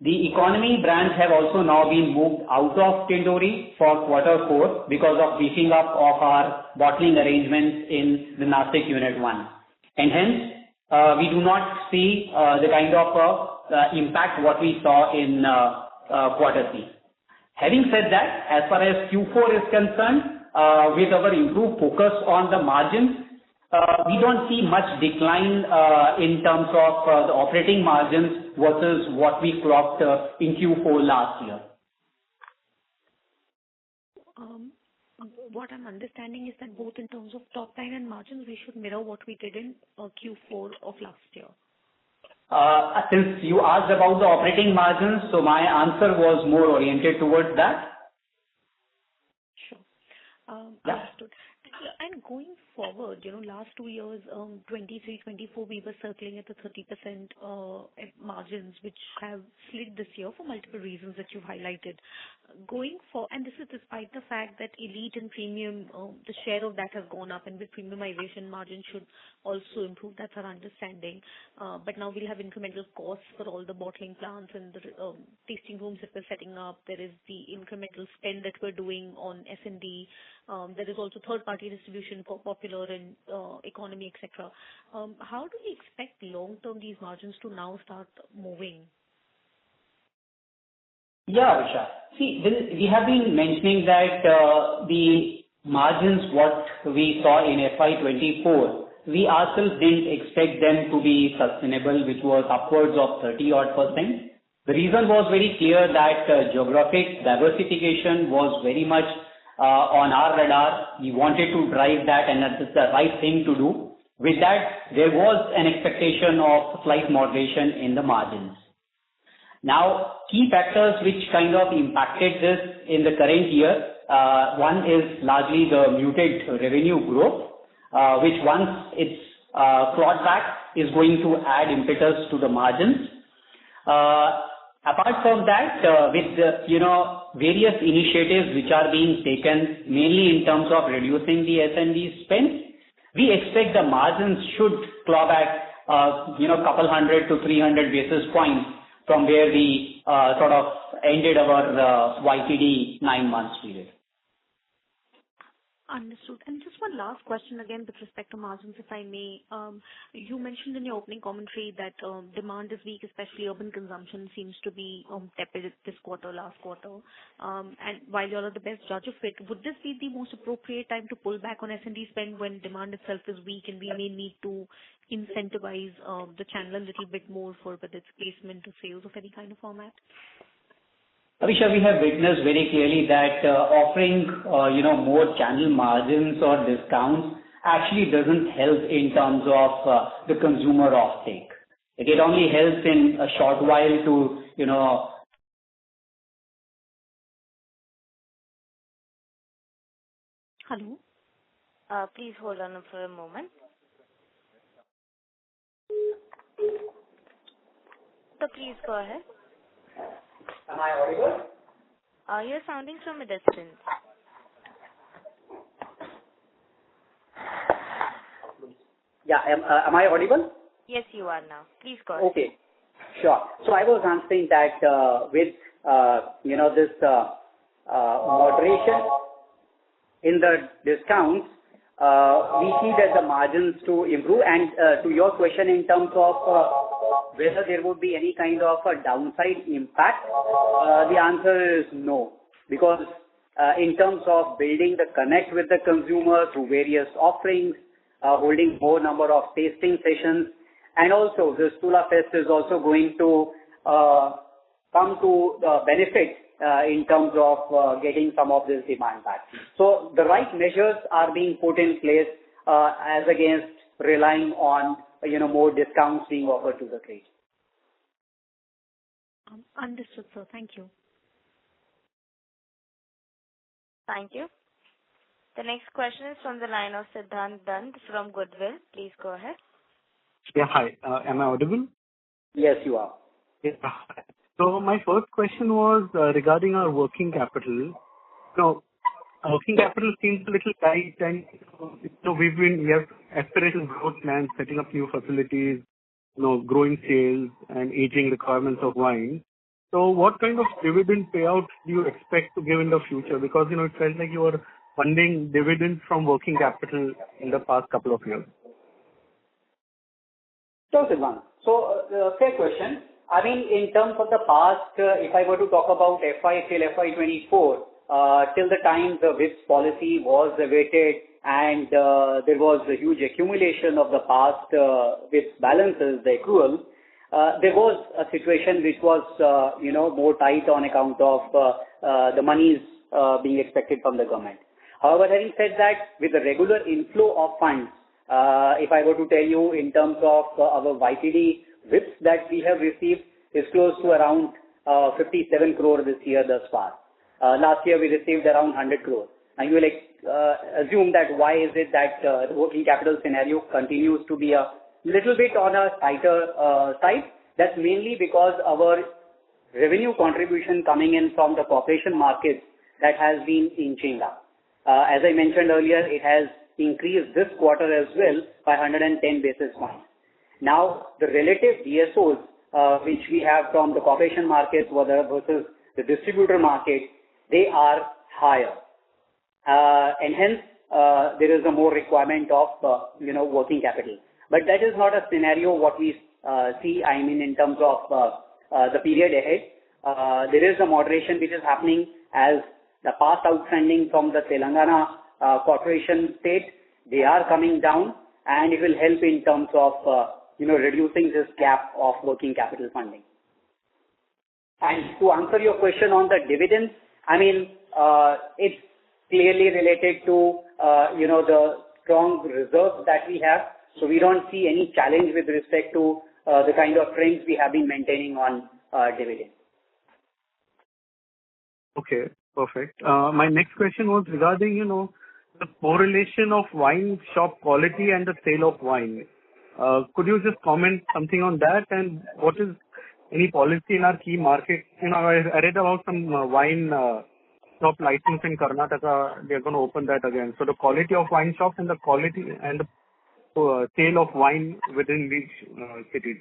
The economy brands have also now been moved out of Dindori for quarter 4 because of beefing up of our bottling arrangements in the Nashik Unit 1. And hence, we do not see the kind of impact what we saw in quarter 3. Having said that, as far as Q4 is concerned, with our improved focus on the margins, we don't see much decline in terms of the operating margins versus what we clocked in Q4 last year. What I'm understanding is that both in terms of top line and margins, we should mirror what we did in Q4 of last year. Since you asked about the operating margins, so my answer was more oriented towards that. Sure. Understood. And going forward, last 2 years, 23, 24, we were circling at the 30% margins, which have slid this year for multiple reasons that you've highlighted. Going for, and this is despite the fact that elite and premium, the share of that has gone up, and with premiumization, margin should also improve. That's our understanding. But now we'll have incremental costs for all the bottling plants and the tasting rooms that we're setting up. There is the incremental spend that we're doing on S&D. There is also third-party distribution for popular and economy, etc. How do we expect long-term these margins to now start moving? Yeah, Visha. See, we have been mentioning that the margins what we saw in FY24, we ourselves didn't expect them to be sustainable, which was upwards of 30-odd%. The reason was very clear that geographic diversification was very much on our radar. We wanted to drive that, and that's the right thing to do. With that, there was an expectation of slight moderation in the margins. Now, key factors which kind of impacted this in the current year, one is largely the muted revenue growth, which once it's clawed back is going to add impetus to the margins. Apart from that, with the, various initiatives which are being taken mainly in terms of reducing the S&D spend, we expect the margins should claw back, couple 100 to 300 basis points from where we sort of ended our YTD 9 months period. Understood. And just one last question again with respect to margins, if I may. You mentioned in your opening commentary that demand is weak, especially urban consumption seems to be tepid this quarter, last quarter. And while you're the best judge of it, would this be the most appropriate time to pull back on S&D spend when demand itself is weak and we may need to incentivize the channel a little bit more for whether it's placement or sales of any kind of format? Avisha, we have witnessed very clearly that offering, more channel margins or discounts actually doesn't help in terms of the consumer offtake. It only helps in a short while to, Hello? Please hold on for a moment. So please go ahead. Am I audible? You're sounding from a distance. Yeah, am I audible? Yes, you are now. Please go ahead. Okay, sure. So I was answering that with, this moderation in the discounts, we see that the margins to improve. And to your question in terms of whether there would be any kind of a downside impact, the answer is no. Because in terms of building the connect with the consumer through various offerings, holding more number of tasting sessions, And also, the Sula Fest is also going to come to benefit in terms of getting some of this demand back. So the right measures are being put in place as against relying on more discounts being offered to the trade. Understood, sir. Thank you. Thank you. The next question is from the line of Siddhant Dand from Goodwill. Please go ahead. Yeah, hi. Am I audible? Yes, you are. Yeah. So my first question was regarding our working capital. So working capital seems a little tight, and we have aspirational growth plans, setting up new facilities, growing sales and aging requirements of wine. So what kind of dividend payout do you expect to give in the future? Because it felt like you were funding dividends from working capital in the past couple of years. Sure, Siddhant. So, fair question. I mean, in terms of the past, if I were to talk about FY24, till the time the WIPS policy was awaited and there was a huge accumulation of the past WIPS balances, the accrual, there was a situation which was, more tight on account of the monies being expected from the government. However, having said that, with the regular inflow of funds, if I were to tell you in terms of our YTD WIPS that we have received is close to around 57 crore this year thus far. Last year we received around 100 crore. And you will assume that why is it that the working capital scenario continues to be a little bit on a tighter side? That's mainly because our revenue contribution coming in from the corporation markets that has been inching up. As I mentioned earlier, it has increased this quarter as well by 110 basis points. Now, the relative DSOs which we have from the corporation markets versus the distributor market, they are higher. And hence, there is a more requirement of, working capital. But that is not a scenario what we see, in terms of the period ahead. There is a moderation which is happening as the past outstanding from the Telangana corporation state, they are coming down, and it will help in terms of, reducing this gap of working capital funding. And to answer your question on the dividends, it's clearly related to, the strong reserves that we have. So we don't see any challenge with respect to the kind of trends we have been maintaining on dividends. Okay, perfect. My next question was regarding, the correlation of wine shop quality and the sale of wine. Could you just comment something on that, and what is any policy in our key markets? I read about some wine shop license in Karnataka. They're going to open that again. So the quality of wine shops and the quality and the sale of wine within these cities.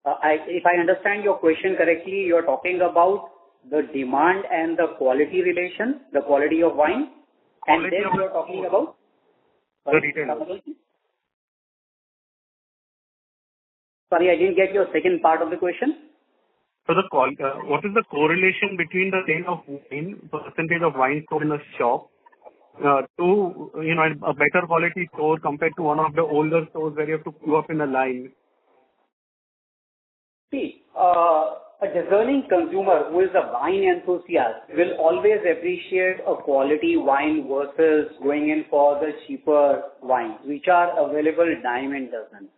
If I understand your question correctly, you're talking about the demand and the quality relation, the quality of wine, and then you're talking about the retail. Sorry, I didn't get your second part of the question. So what is the correlation between the sale of wine, percentage of wine sold in a shop, to a better quality store compared to one of the older stores where you have to queue up in a line? See, a discerning consumer who is a wine enthusiast will always appreciate a quality wine versus going in for the cheaper wines, which are available dime and dozen.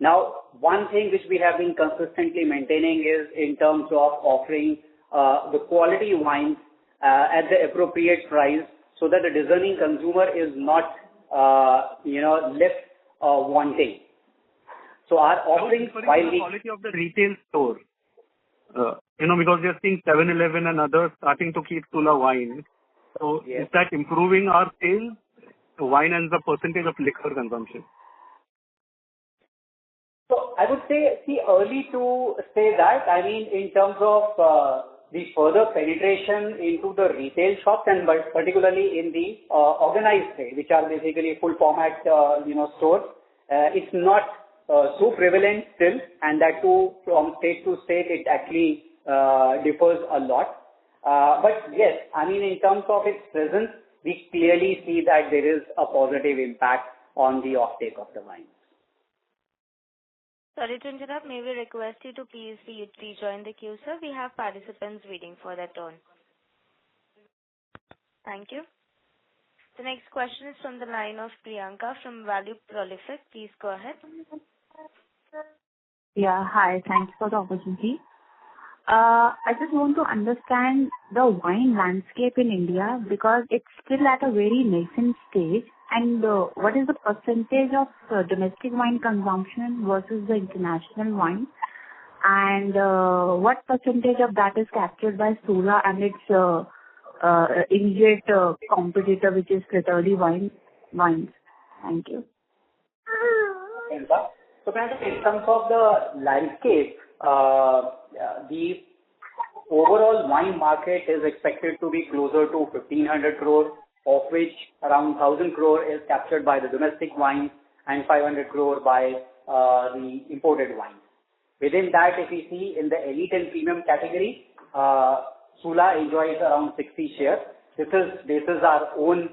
Now, one thing which we have been consistently maintaining is in terms of offering the quality wines at the appropriate price, so that the discerning consumer is not, left wanting. So our offerings, while the quality of the retail store, because we are seeing 7-Eleven and others starting to keep Sula wine. So yes. Is that improving our sales, wine and the percentage of liquor consumption? So I would say, early to say that. In terms of the further penetration into the retail shops and particularly in the organized trade, which are basically full format, stores, it's not so prevalent still, and that too from state to state it actually differs a lot. But yes, in terms of its presence, we clearly see that there is a positive impact on the offtake of the wine. Sorry to interrupt. May we request you to please rejoin the queue, sir? We have participants waiting for their turn. Thank you. The next question is from the line of Priyanka from Value Prolific. Please go ahead. Yeah. Hi. Thanks for the opportunity. I just want to understand the wine landscape in India because it's still at a very nascent stage. And what is the percentage of domestic wine consumption versus the international wine? And what percentage of that is captured by Sula and its immediate competitor, which is literally wines? Thank you. So, in terms of the landscape, the overall wine market is expected to be closer to 1,500 crore, of which around 1,000 crore is captured by the domestic wines and 500 crore by the imported wines. Within that, if we see in the elite and premium category, Sula enjoys around 60 shares. This is our own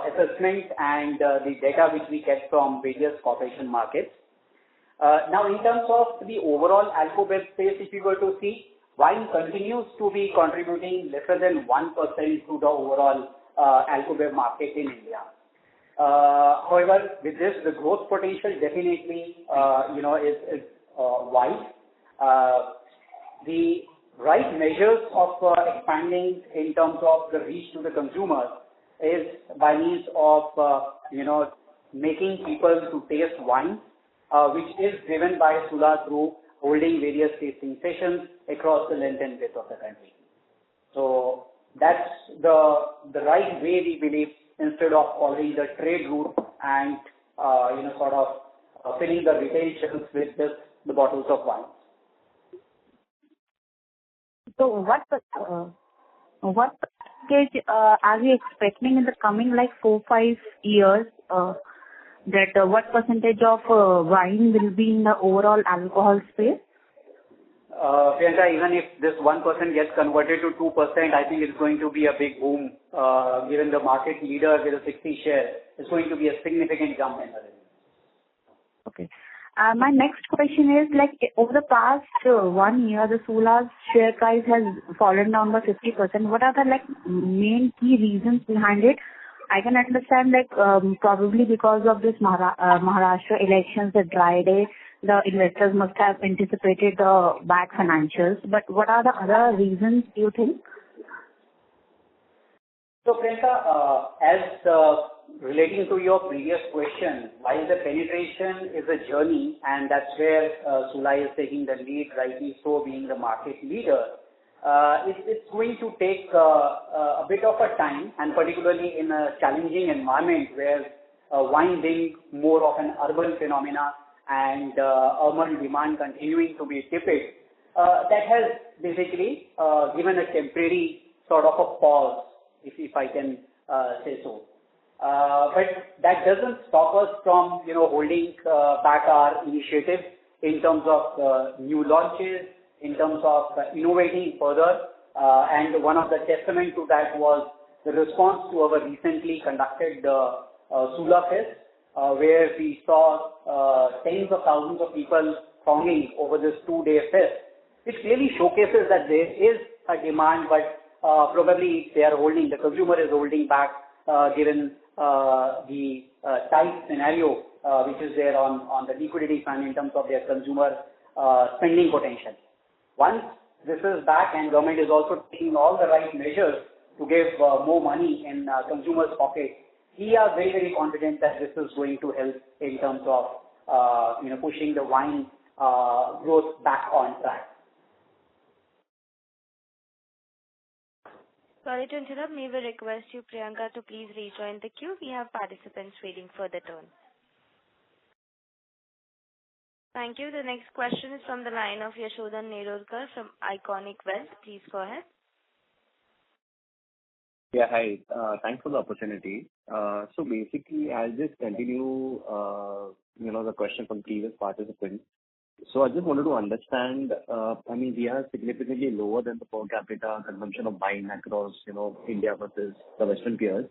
assessment and the data which we get from various corporation markets. Now, in terms of the overall alcohol space, if you were to see, wine continues to be contributing lesser than 1% to the overall alcohol market in India. However, with this, the growth potential definitely, is wide. The right measures of expanding in terms of the reach to the consumer is by means of, making people to taste wine, which is driven by Sula through holding various tasting sessions across the length and width of the country. So that's the right way, we believe, instead of following the trade route and, filling the retail shelves with just the bottles of wine. So what percentage are we expecting in the coming 4-5 years? That what percentage of wine will be in the overall alcohol space? Priyanka, even if this 1% gets converted to 2%, I think it's going to be a big boom. Given the market leader with a 60 share, it's going to be a significant jump in the revenue. Okay. My next question is, over the past 1 year, the Sula's share price has fallen down by 50%. What are the main key reasons behind it? I can understand probably because of this Maharashtra elections, the dry day, the investors must have anticipated the bad financials. But what are the other reasons, do you think? So, Priyanka, as relating to your previous question, while the penetration is a journey, and that's where Sula is taking the lead, rightly so, being the market leader, it's going to take a bit of a time, and particularly in a challenging environment where wine being more of an urban phenomena and urban demand continuing to be tepid, that has basically given a temporary sort of a pause, if I can say so. But that doesn't stop us from, holding back our initiatives in terms of new launches, in terms of innovating further. And one of the testament to that was the response to our recently conducted Sula Fest, where we saw tens of thousands of people thronging over this 2-day fest, which clearly showcases that there is a demand, but probably the consumer is holding back given the tight scenario which is there on the liquidity front in terms of their consumer spending potential. Once this is back and government is also taking all the right measures to give more money in consumers' pockets, we are very, very confident that this is going to help in terms of pushing the wine growth back on track. Sorry to interrupt. May we request you, Priyanka, to please rejoin the queue? We have participants waiting for their turn. Thank you. The next question is from the line of Yashodhan Nerurkar from Iconic Wealth. Please go ahead. Yeah, hi. Thanks for the opportunity. So basically, I'll just continue, the question from previous participants. So I just wanted to understand, we are significantly lower than the per capita consumption of wine across, India versus the Western peers.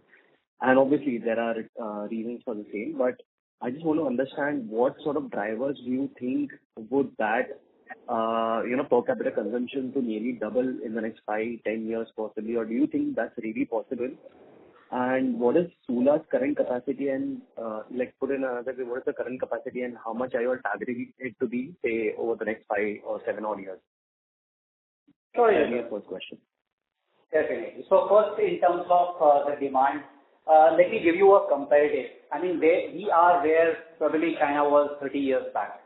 And obviously, there are reasons for the same. But I just want to understand what sort of drivers do you think would that, per capita consumption to nearly double in the next 5-10 years possibly, or do you think that's really possible? And what is Sula's current capacity and, put in another way, what is the current capacity and how much are you targeting it to be, say, over the next 5 or 7 odd years? Sorry. That's my first question. Definitely. So first, in terms of the demand, let me give you a comparative. I mean, we are where probably China was 30 years back.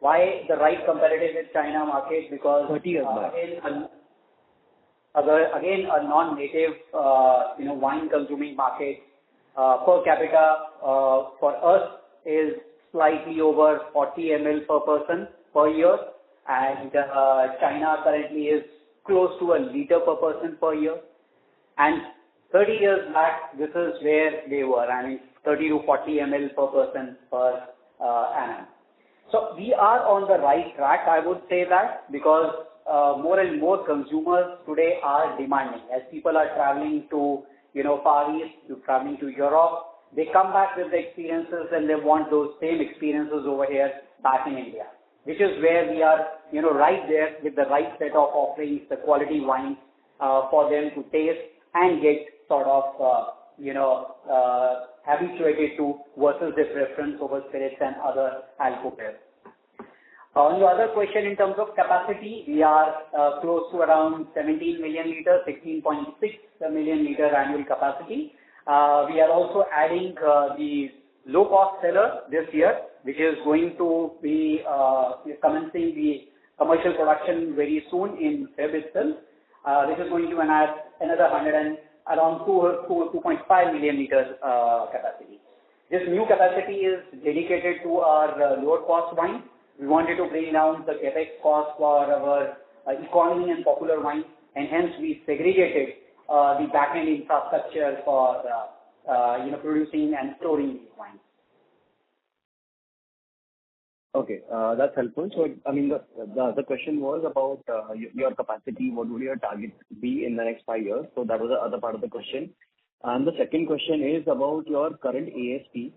Why the right comparative with China market? Because 30 years back. Again, a non-native, wine consuming market, per capita, for us is slightly over 40 ml per person per year, and China currently is close to a liter per person per year. And 30 years back, this is where they were. I mean, 30 to 40 ml per person per annum. So we are on the right track, I would say that, because more and more consumers today are demanding. As people are traveling to, Far East, traveling to Europe, they come back with the experiences and they want those same experiences over here back in India, which is where we are, right there with the right set of offerings, the quality wines for them to taste and get sort of, habituated to versus their preference over spirits and other alcohol. On your other question, in terms of capacity, we are close to around 17 million liters, 16.6 million liter annual capacity. We are also adding the low-cost cellar this year, which is going to be commencing the commercial production very soon in February itself. This is going to add another around 2.5 million liters capacity. This new capacity is dedicated to our lower cost wine. We wanted to bring down the capex cost for our economy and popular wine, and hence we segregated the back-end infrastructure for producing and storing these wines. Okay, that's helpful. So, I mean, the other question was about your capacity. What would your target be in the next 5 years? So that was the other part of the question. And the second question is about your current ASP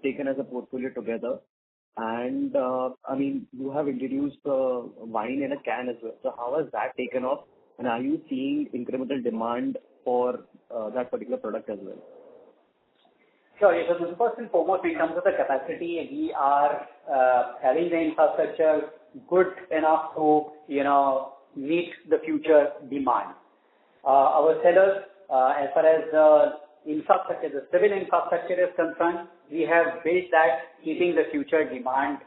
taken as a portfolio together. And you have introduced wine in a can as well. So how has that taken off? And are you seeing incremental demand for that particular product as well? Sure. So first and foremost, in terms of the capacity, we are having the infrastructure good enough to, meet the future demand. Our cellars, as far as the infrastructure, the civil infrastructure is concerned, we have built that keeping the future demand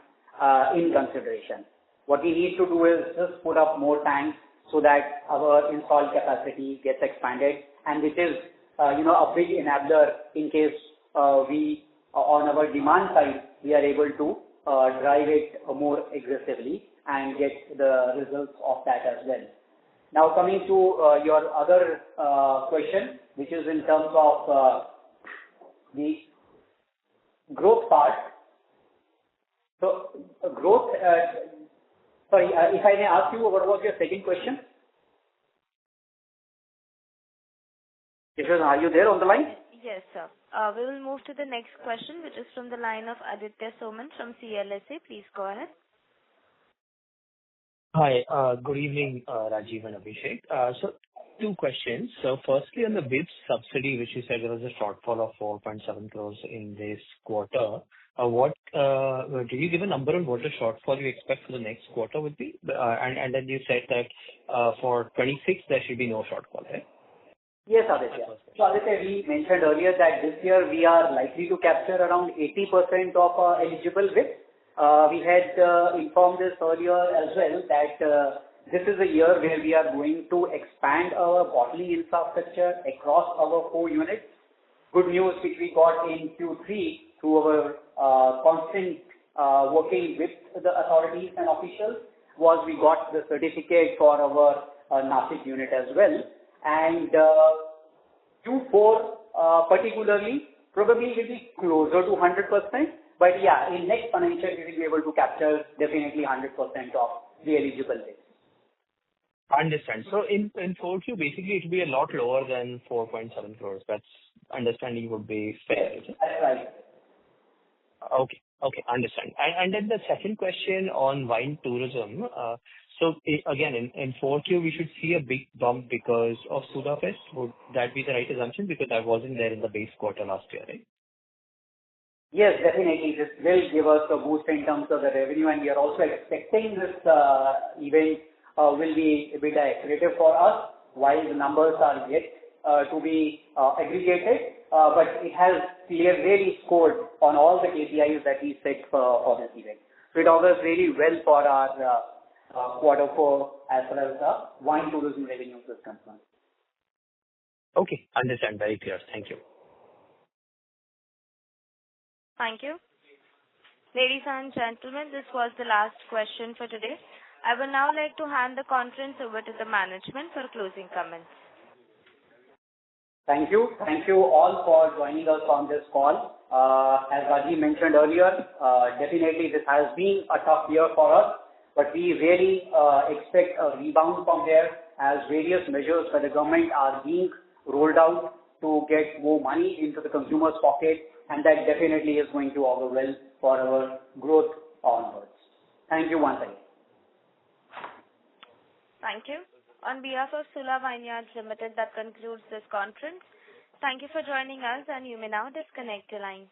in consideration. What we need to do is just put up more tanks so that our installed capacity gets expanded, and which is, a big enabler in case we, on our demand side, we are able to drive it more aggressively and get the results of that as well. Now coming to your other question, which is in terms of the growth part. So growth, if I may ask you, what was your second question? Yashwant, are you there on the line? Yes, sir. We will move to the next question, which is from the line of Aditya Soman from CLSA. Please go ahead. Hi, good evening, Rajiv and Abhishek. So, two questions. So, firstly, on the WIPS subsidy, which you said there was a shortfall of 4.7 crores in this quarter, did you give a number on what the shortfall you expect for the next quarter would be? And then you said that for 26 there should be no shortfall, right? Yes, Aditya. So Aditya, we mentioned earlier that this year we are likely to capture around 80% of our eligible WIPS. We had informed this earlier as well that this is a year where we are going to expand our bottling infrastructure across our 4 units. Good news which we got in Q3 through our constant working with the authorities and officials was we got the certificate for our Nashik unit as well. And Q4 particularly probably will be closer to 100%. But yeah, in next financial we will be able to capture definitely 100% of the eligible WIPS. I understand. So in 4Q, basically it will be a lot lower than 4.7 crores. That's understanding would be fair. That's right. Okay. Okay, understand. And then the second question on wine tourism. So again, in 4Q, we should see a big bump because of SulaFest. Would that be the right assumption? Because that wasn't there in the base quarter last year, right? Yes, definitely. This will give us a boost in terms of the revenue, and we are also expecting this event will be a bit accretive for us, while the numbers are yet to be aggregated. But it has clearly scored on all the KPIs that we set for this event. So it augurs really well for our quarter four as far as the wine tourism revenues is concerned. Okay, understand. Very clear. Thank you. Thank you. Ladies and gentlemen, this was the last question for today. I would now like to hand the conference over to the management for closing comments. Thank you. Thank you all for joining us on this call. As Rajiv mentioned earlier, definitely this has been a tough year for us, but we really expect a rebound from here as various measures by the government are being rolled out to get more money into the consumer's pocket, and that definitely is going to augur well for our growth onwards. Thank you once again. Thank you. On behalf of Sula Vineyards Ltd, that concludes this conference. Thank you for joining us, and you may now disconnect your lines.